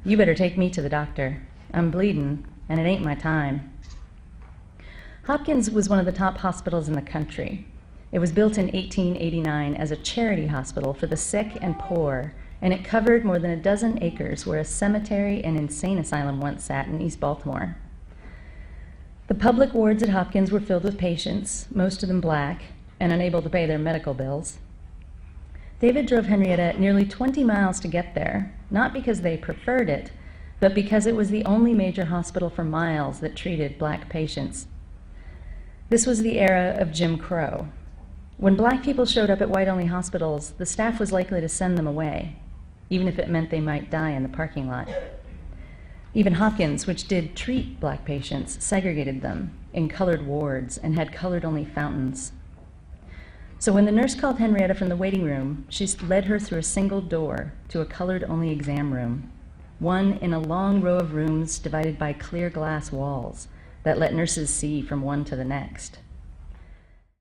You better take me to the doctor. I'm bleeding, and it ain't my time. Hopkins was one of the top hospitals in the country. It was built in 1889 as a charity hospital for the sick and poor, and it covered more than a dozen acres where a cemetery and insane asylum once sat in East Baltimore. The public wards at Hopkins were filled with patients, most of them black, and unable to pay their medical bills. David drove Henrietta nearly 20 miles to get there, not because they preferred it, but because it was the only major hospital for miles that treated black patients. This was the era of Jim Crow. When black people showed up at white-only hospitals, the staff was likely to send them away, even if it meant they might die in the parking lot. Even Hopkins, which did treat black patients, segregated them in colored wards and had colored-only fountains. So when the nurse called Henrietta from the waiting room, she led her through a single door to a colored-only exam room, one in a long row of rooms divided by clear glass walls that let nurses see from one to the next.